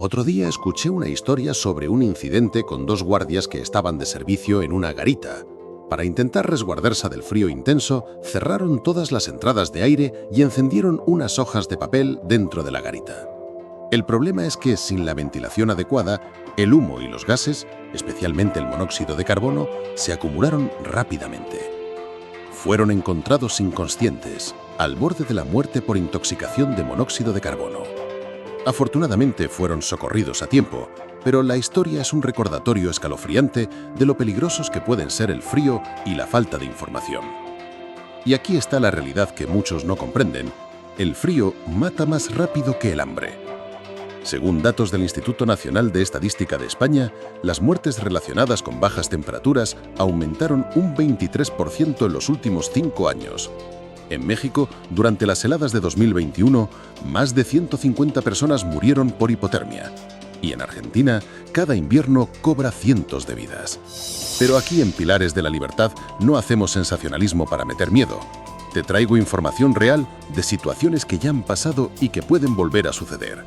Otro día escuché una historia sobre un incidente con dos guardias que estaban de servicio en una garita. Para intentar resguardarse del frío intenso, cerraron todas las entradas de aire y encendieron unas hojas de papel dentro de la garita. El problema es que, sin la ventilación adecuada, el humo y los gases, especialmente el monóxido de carbono, se acumularon rápidamente. Fueron encontrados inconscientes, al borde de la muerte por intoxicación de monóxido de carbono. Afortunadamente fueron socorridos a tiempo, pero la historia es un recordatorio escalofriante de lo peligrosos que pueden ser el frío y la falta de información. Y aquí está la realidad que muchos no comprenden: el frío mata más rápido que el hambre. Según datos del Instituto Nacional de Estadística de España, las muertes relacionadas con bajas temperaturas aumentaron un 23% en los últimos 5 años. En México, durante las heladas de 2021, más de 150 personas murieron por hipotermia. Y en Argentina, cada invierno cobra cientos de vidas. Pero aquí en Pilares de la Libertad no hacemos sensacionalismo para meter miedo. Te traigo información real de situaciones que ya han pasado y que pueden volver a suceder.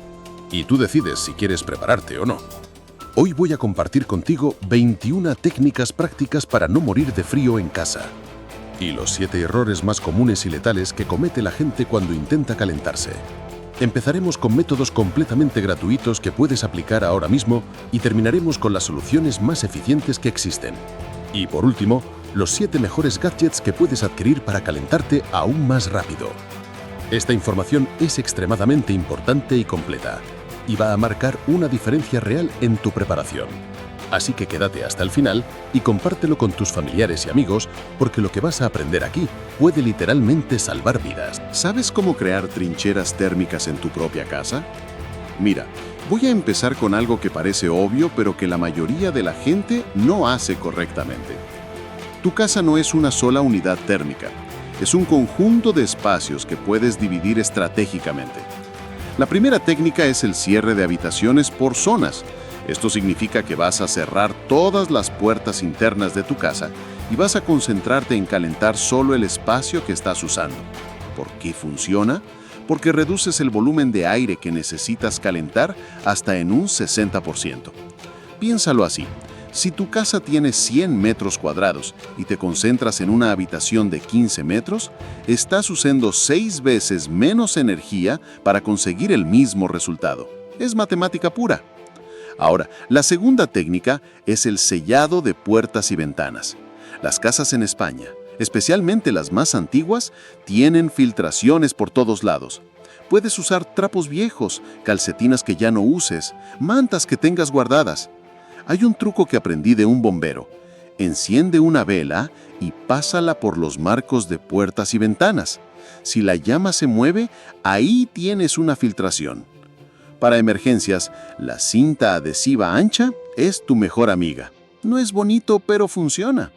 Y tú decides si quieres prepararte o no. Hoy voy a compartir contigo 21 técnicas prácticas para no morir de frío en casa. Y los 7 errores más comunes y letales que comete la gente cuando intenta calentarse. Empezaremos con métodos completamente gratuitos que puedes aplicar ahora mismo y terminaremos con las soluciones más eficientes que existen. Y por último, los 7 mejores gadgets que puedes adquirir para calentarte aún más rápido. Esta información es extremadamente importante y completa, y va a marcar una diferencia real en tu preparación. Así que quédate hasta el final y compártelo con tus familiares y amigos, porque lo que vas a aprender aquí puede literalmente salvar vidas. ¿Sabes cómo crear trincheras térmicas en tu propia casa? Mira, voy a empezar con algo que parece obvio, pero que la mayoría de la gente no hace correctamente. Tu casa no es una sola unidad térmica, es un conjunto de espacios que puedes dividir estratégicamente. La primera técnica es el cierre de habitaciones por zonas. Esto significa que vas a cerrar todas las puertas internas de tu casa y vas a concentrarte en calentar solo el espacio que estás usando. ¿Por qué funciona? Porque reduces el volumen de aire que necesitas calentar hasta en un 60%. Piénsalo así: si tu casa tiene 100 metros cuadrados y te concentras en una habitación de 15 metros, estás usando 6 veces menos energía para conseguir el mismo resultado. Es matemática pura. Ahora, la segunda técnica es el sellado de puertas y ventanas. Las casas en España, especialmente las más antiguas, tienen filtraciones por todos lados. Puedes usar trapos viejos, calcetinas que ya no uses, mantas que tengas guardadas. Hay un truco que aprendí de un bombero. Enciende una vela y pásala por los marcos de puertas y ventanas. Si la llama se mueve, ahí tienes una filtración. Para emergencias, la cinta adhesiva ancha es tu mejor amiga. No es bonito, pero funciona.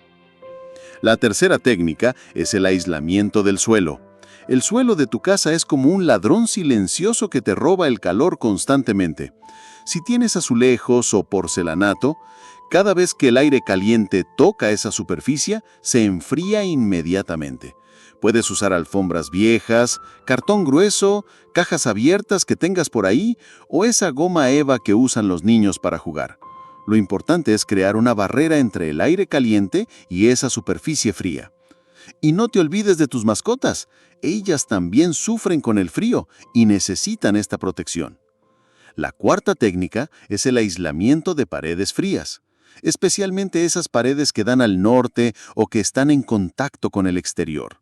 La tercera técnica es el aislamiento del suelo. El suelo de tu casa es como un ladrón silencioso que te roba el calor constantemente. Si tienes azulejos o porcelanato, cada vez que el aire caliente toca esa superficie, se enfría inmediatamente. Puedes usar alfombras viejas, cartón grueso, cajas abiertas que tengas por ahí o esa goma eva que usan los niños para jugar. Lo importante es crear una barrera entre el aire caliente y esa superficie fría. Y no te olvides de tus mascotas. Ellas también sufren con el frío y necesitan esta protección. La cuarta técnica es el aislamiento de paredes frías, especialmente esas paredes que dan al norte o que están en contacto con el exterior.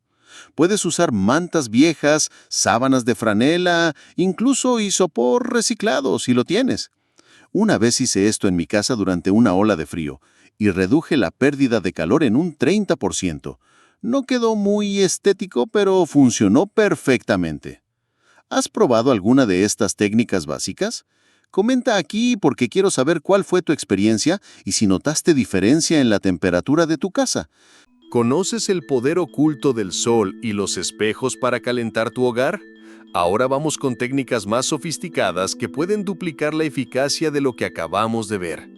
Puedes usar mantas viejas, sábanas de franela, incluso isopor reciclado si lo tienes. Una vez hice esto en mi casa durante una ola de frío y reduje la pérdida de calor en un 30%. No quedó muy estético, pero funcionó perfectamente. ¿Has probado alguna de estas técnicas básicas? Comenta aquí porque quiero saber cuál fue tu experiencia y si notaste diferencia en la temperatura de tu casa. ¿Conoces el poder oculto del sol y los espejos para calentar tu hogar? Ahora vamos con técnicas más sofisticadas que pueden duplicar la eficacia de lo que acabamos de ver.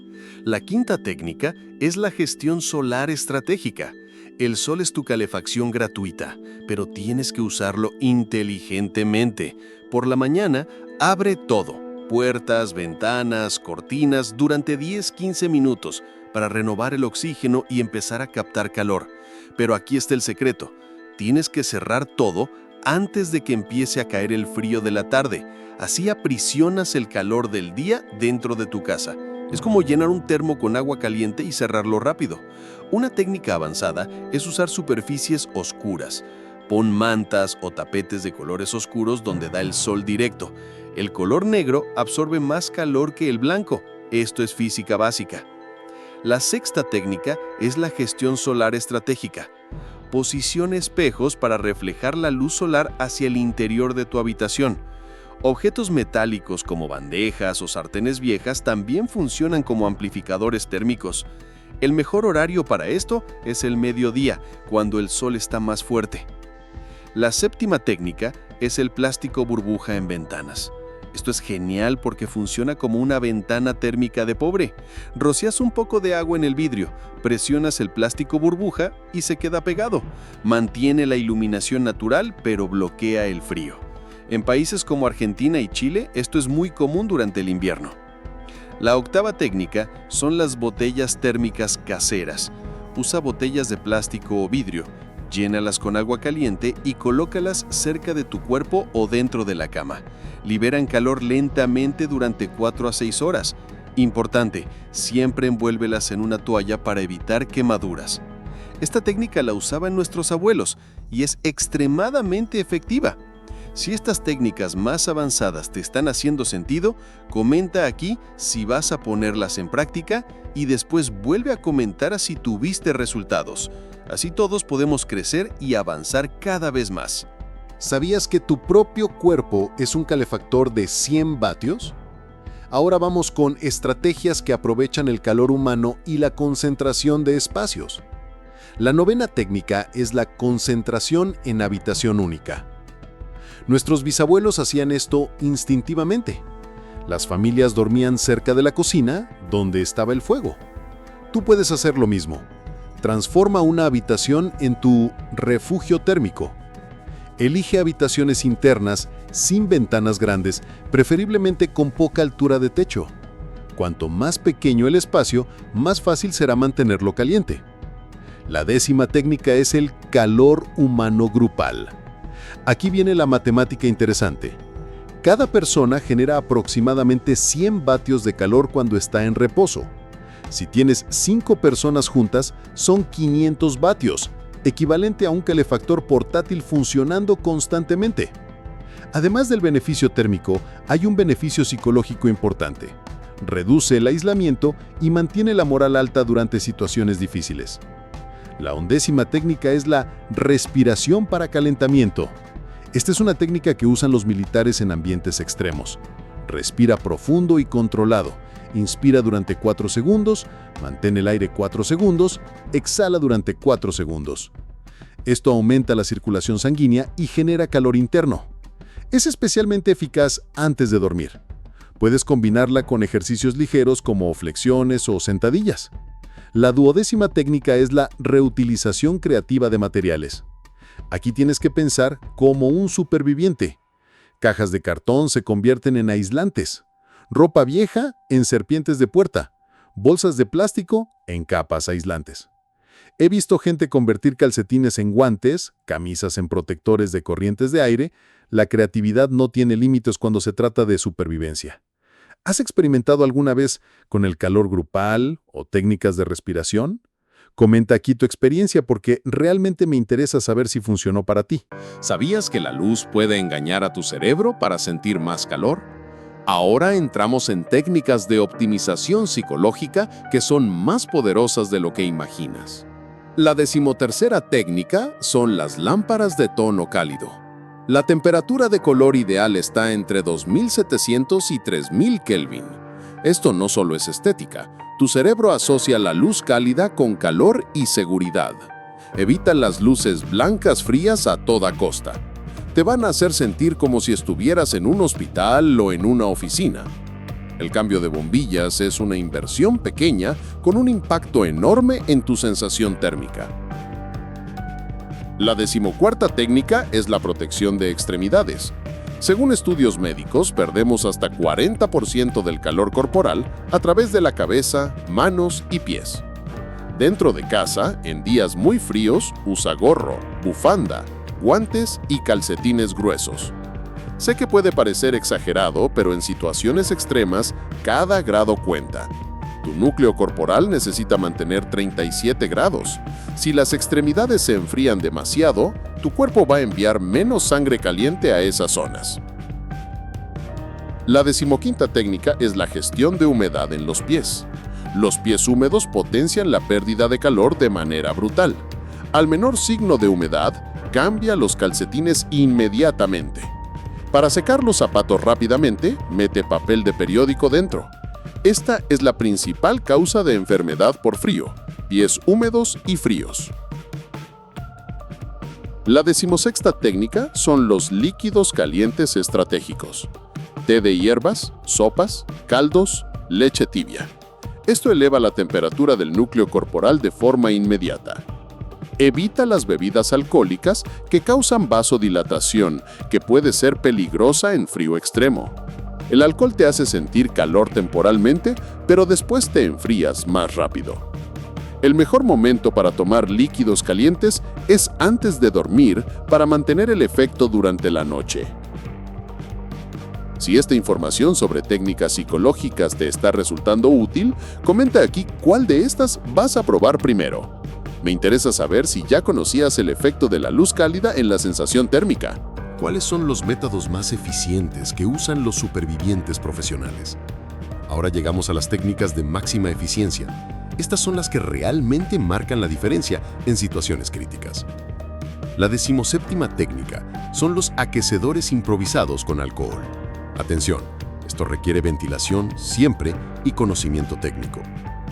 La quinta técnica es la gestión solar estratégica. El sol es tu calefacción gratuita, pero tienes que usarlo inteligentemente. Por la mañana, abre todo. puertas, ventanas, cortinas durante 10-15 minutos para renovar el oxígeno y empezar a captar calor. Pero aquí está el secreto. Tienes que cerrar todo antes de que empiece a caer el frío de la tarde. Así aprisionas el calor del día dentro de tu casa. Es como llenar un termo con agua caliente y cerrarlo rápido. Una técnica avanzada es usar superficies oscuras. Pon mantas o tapetes de colores oscuros donde da el sol directo. El color negro absorbe más calor que el blanco. Esto es física básica. La sexta técnica es la gestión solar estratégica. Posiciona espejos para reflejar la luz solar hacia el interior de tu habitación. Objetos metálicos como bandejas o sartenes viejas también funcionan como amplificadores térmicos. El mejor horario para esto es el mediodía, cuando el sol está más fuerte. La séptima técnica es el plástico burbuja en ventanas. Esto es genial porque funciona como una ventana térmica de pobre. Rocias un poco de agua en el vidrio, presionas el plástico burbuja y se queda pegado. Mantiene la iluminación natural, pero bloquea el frío. En países como Argentina y Chile, esto es muy común durante el invierno. La octava técnica son las botellas térmicas caseras. Usa botellas de plástico o vidrio, llénalas con agua caliente y colócalas cerca de tu cuerpo o dentro de la cama. Liberan calor lentamente durante 4 a 6 horas. Importante, siempre envuélvelas en una toalla para evitar quemaduras. Esta técnica la usaban nuestros abuelos y es extremadamente efectiva. Si estas técnicas más avanzadas te están haciendo sentido, comenta aquí si vas a ponerlas en práctica y después vuelve a comentar si tuviste resultados. Así todos podemos crecer y avanzar cada vez más. ¿Sabías que tu propio cuerpo es un calefactor de 100 vatios? Ahora vamos con estrategias que aprovechan el calor humano y la concentración de espacios. La novena técnica es la concentración en habitación única. Nuestros bisabuelos hacían esto instintivamente. Las familias dormían cerca de la cocina, donde estaba el fuego. Tú puedes hacer lo mismo. Transforma una habitación en tu refugio térmico. Elige habitaciones internas sin ventanas grandes, preferiblemente con poca altura de techo. Cuanto más pequeño el espacio, más fácil será mantenerlo caliente. La 10ª técnica es el calor humano grupal. Aquí viene la matemática interesante. Cada persona genera aproximadamente 100 vatios de calor cuando está en reposo. Si tienes 5 personas juntas, son 500 vatios, equivalente a un calefactor portátil funcionando constantemente. Además del beneficio térmico, hay un beneficio psicológico importante. Reduce el aislamiento y mantiene la moral alta durante situaciones difíciles. La 11ª técnica es la respiración para calentamiento. Esta es una técnica que usan los militares en ambientes extremos. Respira profundo y controlado. Inspira durante 4 segundos, mantén el aire 4 segundos, exhala durante 4 segundos. Esto aumenta la circulación sanguínea y genera calor interno. Es especialmente eficaz antes de dormir. Puedes combinarla con ejercicios ligeros como flexiones o sentadillas. La 12ª técnica es la reutilización creativa de materiales. Aquí tienes que pensar como un superviviente. Cajas de cartón se convierten en aislantes. Ropa vieja en serpientes de puerta. Bolsas de plástico en capas aislantes. He visto gente convertir calcetines en guantes, camisas en protectores de corrientes de aire. La creatividad no tiene límites cuando se trata de supervivencia. ¿Has experimentado alguna vez con el calor grupal o técnicas de respiración? Comenta aquí tu experiencia porque realmente me interesa saber si funcionó para ti. ¿Sabías que la luz puede engañar a tu cerebro para sentir más calor? Ahora entramos en técnicas de optimización psicológica que son más poderosas de lo que imaginas. La 13ª técnica son las lámparas de tono cálido. La temperatura de color ideal está entre 2700 y 3000 Kelvin. Esto no solo es estética. Tu cerebro asocia la luz cálida con calor y seguridad. Evita las luces blancas frías a toda costa. Te van a hacer sentir como si estuvieras en un hospital o en una oficina. El cambio de bombillas es una inversión pequeña con un impacto enorme en tu sensación térmica. La 14ª técnica es la protección de extremidades. Según estudios médicos, perdemos hasta 40% del calor corporal a través de la cabeza, manos y pies. Dentro de casa, en días muy fríos, usa gorro, bufanda, guantes y calcetines gruesos. Sé que puede parecer exagerado, pero en situaciones extremas, cada grado cuenta. Tu núcleo corporal necesita mantener 37 grados. Si las extremidades se enfrían demasiado, tu cuerpo va a enviar menos sangre caliente a esas zonas. La 15ª técnica es la gestión de humedad en los pies. Los pies húmedos potencian la pérdida de calor de manera brutal. Al menor signo de humedad, cambia los calcetines inmediatamente. Para secar los zapatos rápidamente, mete papel de periódico dentro. Esta es la principal causa de enfermedad por frío, pies húmedos y fríos. La 16ª técnica son los líquidos calientes estratégicos. Té de hierbas, sopas, caldos, leche tibia. Esto eleva la temperatura del núcleo corporal de forma inmediata. Evita las bebidas alcohólicas que causan vasodilatación, que puede ser peligrosa en frío extremo. El alcohol te hace sentir calor temporalmente, pero después te enfrías más rápido. El mejor momento para tomar líquidos calientes es antes de dormir para mantener el efecto durante la noche. Si esta información sobre técnicas psicológicas te está resultando útil, comenta aquí cuál de estas vas a probar primero. Me interesa saber si ya conocías el efecto de la luz cálida en la sensación térmica. ¿Cuáles son los métodos más eficientes que usan los supervivientes profesionales? Ahora llegamos a las técnicas de máxima eficiencia. Estas son las que realmente marcan la diferencia en situaciones críticas. La 17ª técnica son los aquecedores improvisados con alcohol. Atención, esto requiere ventilación siempre y conocimiento técnico.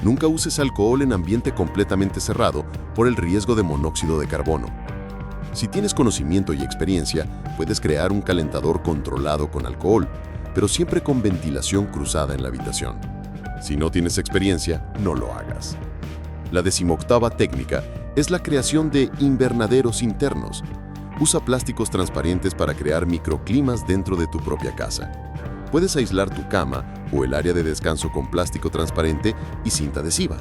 Nunca uses alcohol en ambiente completamente cerrado por el riesgo de monóxido de carbono. Si tienes conocimiento y experiencia, puedes crear un calentador controlado con alcohol, pero siempre con ventilación cruzada en la habitación. Si no tienes experiencia, no lo hagas. La 18ª técnica es la creación de invernaderos internos. Usa plásticos transparentes para crear microclimas dentro de tu propia casa. Puedes aislar tu cama o el área de descanso con plástico transparente y cinta adhesiva.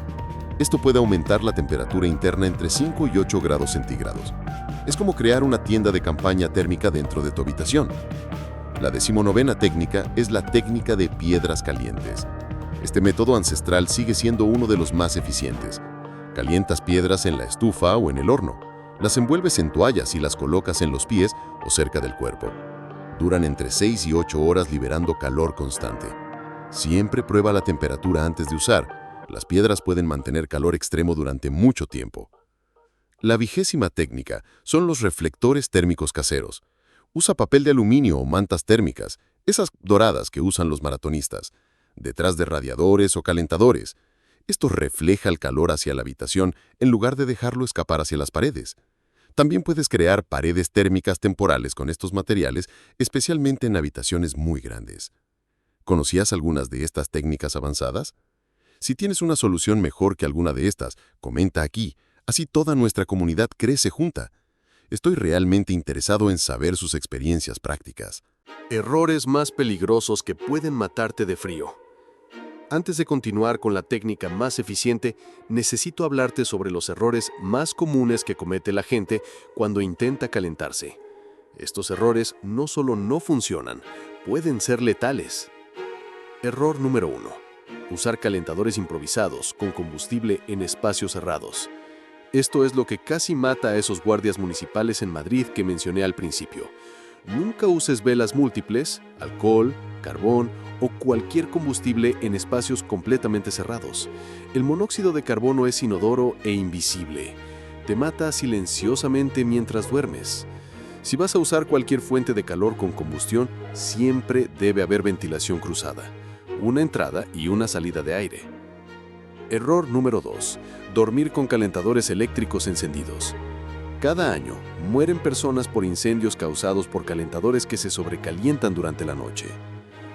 Esto puede aumentar la temperatura interna entre 5 y 8 grados centígrados. Es como crear una tienda de campaña térmica dentro de tu habitación. La 19ª técnica es la técnica de piedras calientes. Este método ancestral sigue siendo uno de los más eficientes. Calientas piedras en la estufa o en el horno. Las envuelves en toallas y las colocas en los pies o cerca del cuerpo. Duran entre 6 y 8 horas liberando calor constante. Siempre prueba la temperatura antes de usar. Las piedras pueden mantener calor extremo durante mucho tiempo. La 20ª técnica son los reflectores térmicos caseros. Usa papel de aluminio o mantas térmicas, esas doradas que usan los maratonistas, detrás de radiadores o calentadores. Esto refleja el calor hacia la habitación en lugar de dejarlo escapar hacia las paredes. También puedes crear paredes térmicas temporales con estos materiales, especialmente en habitaciones muy grandes. ¿Conocías algunas de estas técnicas avanzadas? Si tienes una solución mejor que alguna de estas, comenta aquí. Así toda nuestra comunidad crece junta. Estoy realmente interesado en saber sus experiencias prácticas. Errores más peligrosos que pueden matarte de frío. Antes de continuar con la técnica más eficiente, necesito hablarte sobre los errores más comunes que comete la gente cuando intenta calentarse. Estos errores no solo no funcionan, pueden ser letales. Error número 1. Usar calentadores improvisados con combustible en espacios cerrados. Esto es lo que casi mata a esos guardias municipales en Madrid que mencioné al principio. Nunca uses velas múltiples, alcohol, carbón o cualquier combustible en espacios completamente cerrados. El monóxido de carbono es inodoro e invisible. Te mata silenciosamente mientras duermes. Si vas a usar cualquier fuente de calor con combustión, siempre debe haber ventilación cruzada, una entrada y una salida de aire. Error número 2. Dormir con calentadores eléctricos encendidos. Cada año, mueren personas por incendios causados por calentadores que se sobrecalientan durante la noche.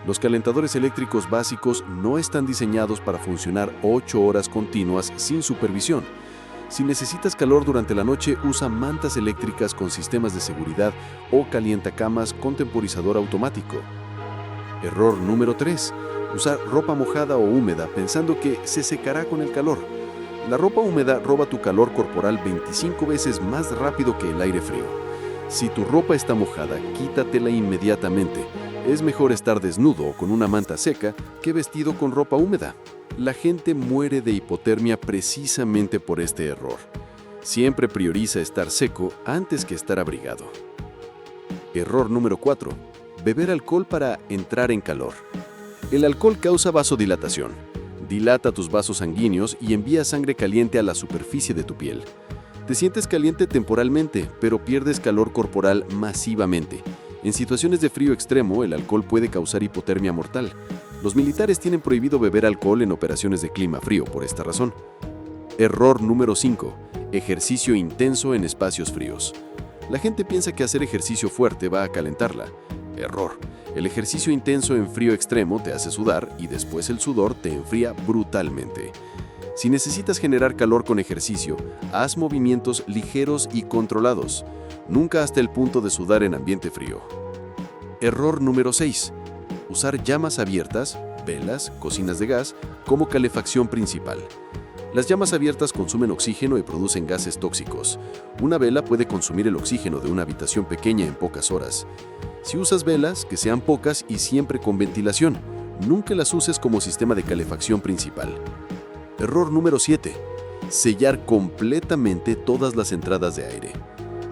Los calentadores eléctricos básicos no están diseñados para funcionar 8 horas continuas sin supervisión. Si necesitas calor durante la noche, usa mantas eléctricas con sistemas de seguridad o calientacamas con temporizador automático. Error número 3. Usar ropa mojada o húmeda pensando que se secará con el calor. La ropa húmeda roba tu calor corporal 25 veces más rápido que el aire frío. Si tu ropa está mojada, quítatela inmediatamente. Es mejor estar desnudo o con una manta seca que vestido con ropa húmeda. La gente muere de hipotermia precisamente por este error. Siempre prioriza estar seco antes que estar abrigado. Error número 4. Beber alcohol para entrar en calor. El alcohol causa vasodilatación. Dilata tus vasos sanguíneos y envía sangre caliente a la superficie de tu piel. Te sientes caliente temporalmente, pero pierdes calor corporal masivamente. En situaciones de frío extremo, el alcohol puede causar hipotermia mortal. Los militares tienen prohibido beber alcohol en operaciones de clima frío por esta razón. Error número 5. Ejercicio intenso en espacios fríos. La gente piensa que hacer ejercicio fuerte va a calentarla. Error. El ejercicio intenso en frío extremo te hace sudar y después el sudor te enfría brutalmente. Si necesitas generar calor con ejercicio, haz movimientos ligeros y controlados, nunca hasta el punto de sudar en ambiente frío. Error número 6. Usar llamas abiertas, velas, cocinas de gas, como calefacción principal. Las llamas abiertas consumen oxígeno y producen gases tóxicos. Una vela puede consumir el oxígeno de una habitación pequeña en pocas horas. Si usas velas, que sean pocas y siempre con ventilación. Nunca las uses como sistema de calefacción principal. Error número 7. Sellar completamente todas las entradas de aire.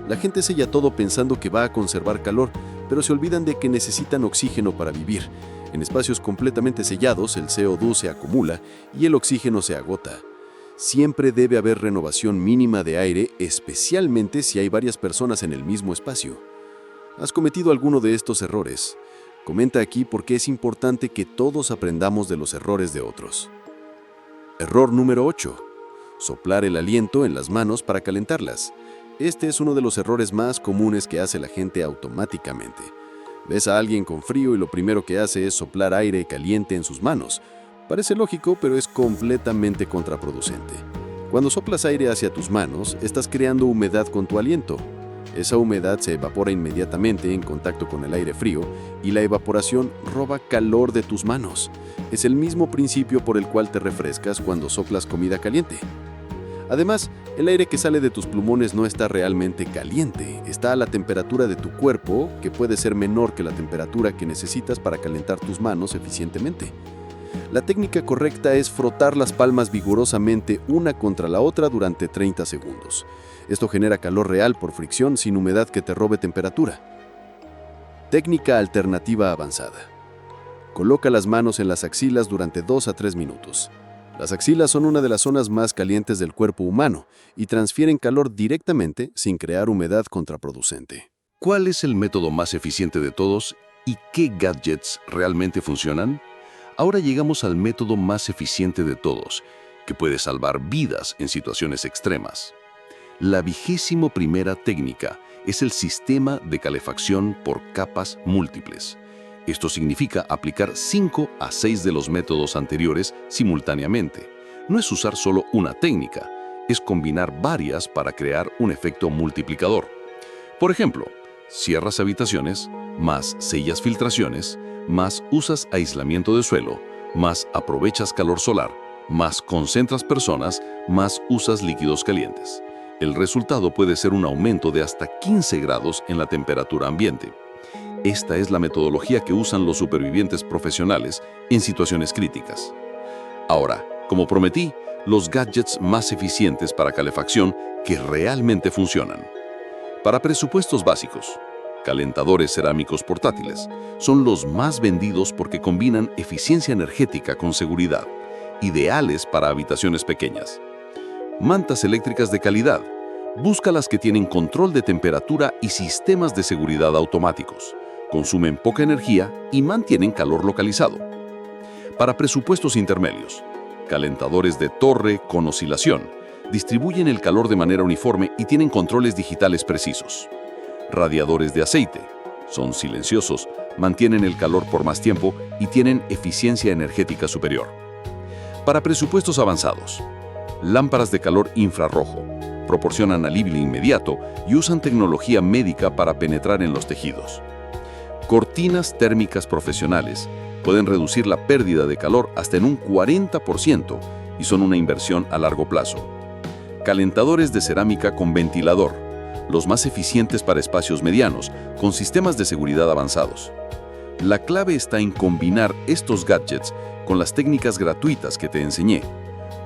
La gente sella todo pensando que va a conservar calor, pero se olvidan de que necesitan oxígeno para vivir. En espacios completamente sellados, el CO2 se acumula y el oxígeno se agota. Siempre debe haber renovación mínima de aire, especialmente si hay varias personas en el mismo espacio. ¿Has cometido alguno de estos errores? Comenta aquí por qué es importante que todos aprendamos de los errores de otros. Error número 8. Soplar el aliento en las manos para calentarlas. Este es uno de los errores más comunes que hace la gente automáticamente. Ves a alguien con frío y lo primero que hace es soplar aire caliente en sus manos. Parece lógico, pero es completamente contraproducente. Cuando soplas aire hacia tus manos, estás creando humedad con tu aliento. Esa humedad se evapora inmediatamente en contacto con el aire frío y la evaporación roba calor de tus manos. Es el mismo principio por el cual te refrescas cuando soplas comida caliente. Además, el aire que sale de tus pulmones no está realmente caliente, está a la temperatura de tu cuerpo, que puede ser menor que la temperatura que necesitas para calentar tus manos eficientemente. La técnica correcta es frotar las palmas vigorosamente una contra la otra durante 30 segundos. Esto genera calor real por fricción sin humedad que te robe temperatura. Técnica alternativa avanzada. Coloca las manos en las axilas durante 2 a 3 minutos. Las axilas son una de las zonas más calientes del cuerpo humano y transfieren calor directamente sin crear humedad contraproducente. ¿Cuál es el método más eficiente de todos y qué gadgets realmente funcionan? Ahora llegamos al método más eficiente de todos, que puede salvar vidas en situaciones extremas. La 21ª técnica es el sistema de calefacción por capas múltiples. Esto significa aplicar 5 a 6 de los métodos anteriores simultáneamente. No es usar solo una técnica, es combinar varias para crear un efecto multiplicador. Por ejemplo, cierras habitaciones, más sellas filtraciones, más usas aislamiento de suelo, más aprovechas calor solar, más concentras personas, más usas líquidos calientes. El resultado puede ser un aumento de hasta 15 grados en la temperatura ambiente. Esta es la metodología que usan los supervivientes profesionales en situaciones críticas. Ahora, como prometí, los gadgets más eficientes para calefacción que realmente funcionan. Para presupuestos básicos, calentadores cerámicos portátiles son los más vendidos porque combinan eficiencia energética con seguridad, ideales para habitaciones pequeñas. Mantas eléctricas de calidad. Busca las que tienen control de temperatura y sistemas de seguridad automáticos. Consumen poca energía y mantienen calor localizado. Para presupuestos intermedios, calentadores de torre con oscilación. Distribuyen el calor de manera uniforme y tienen controles digitales precisos. Radiadores de aceite. Son silenciosos, mantienen el calor por más tiempo y tienen eficiencia energética superior. Para presupuestos avanzados, lámparas de calor infrarrojo, proporcionan alivio inmediato y usan tecnología médica para penetrar en los tejidos. Cortinas térmicas profesionales pueden reducir la pérdida de calor hasta en un 40% y son una inversión a largo plazo. Calentadores de cerámica con ventilador, los más eficientes para espacios medianos, con sistemas de seguridad avanzados. La clave está en combinar estos gadgets con las técnicas gratuitas que te enseñé.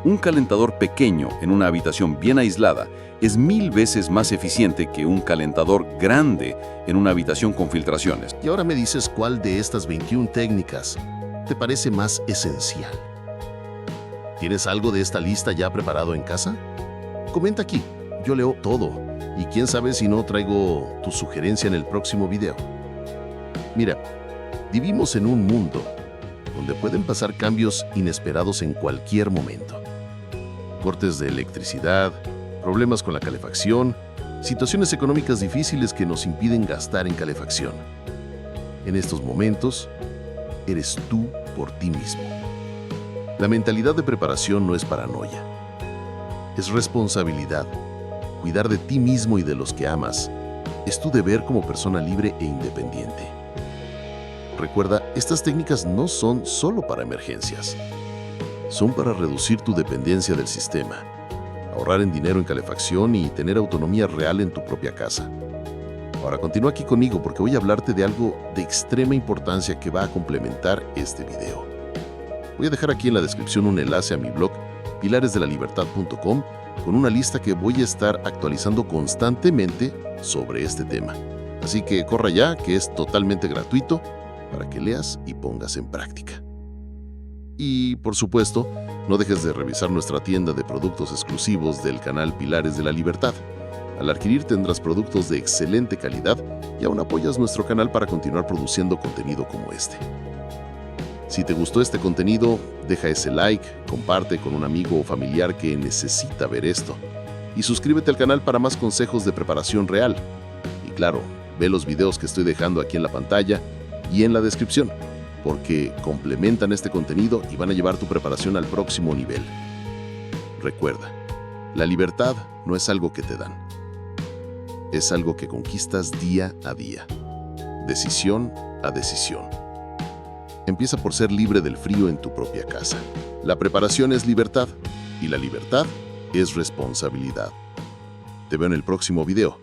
Un calentador pequeño en una habitación bien aislada es 1000 veces más eficiente que un calentador grande en una habitación con filtraciones. Y ahora me dices cuál de estas 21 técnicas te parece más esencial. ¿Tienes algo de esta lista ya preparado en casa? Comenta aquí, yo leo todo y quién sabe si no traigo tu sugerencia en el próximo video. Mira, vivimos en un mundo donde pueden pasar cambios inesperados en cualquier momento. Cortes de electricidad, problemas con la calefacción, situaciones económicas difíciles que nos impiden gastar en calefacción. En estos momentos, eres tú por ti mismo. La mentalidad de preparación no es paranoia. Es responsabilidad. Cuidar de ti mismo y de los que amas es tu deber como persona libre e independiente. Recuerda, estas técnicas no son solo para emergencias. Son para reducir tu dependencia del sistema, ahorrar en dinero en calefacción y tener autonomía real en tu propia casa. Ahora continúa aquí conmigo porque voy a hablarte de algo de extrema importancia que va a complementar este video. Voy a dejar aquí en la descripción un enlace a mi blog pilaresdelalibertad.com con una lista que voy a estar actualizando constantemente sobre este tema. Así que corra ya, que es totalmente gratuito para que leas y pongas en práctica. Y, por supuesto, no dejes de revisar nuestra tienda de productos exclusivos del canal Pilares de la Libertad. Al adquirir tendrás productos de excelente calidad y aún apoyas nuestro canal para continuar produciendo contenido como este. Si te gustó este contenido, deja ese like, comparte con un amigo o familiar que necesita ver esto. Y suscríbete al canal para más consejos de preparación real. Y claro, ve los videos que estoy dejando aquí en la pantalla y en la descripción, porque complementan este contenido y van a llevar tu preparación al próximo nivel. Recuerda, la libertad no es algo que te dan. Es algo que conquistas día a día, decisión a decisión. Empieza por ser libre del frío en tu propia casa. La preparación es libertad y la libertad es responsabilidad. Te veo en el próximo video.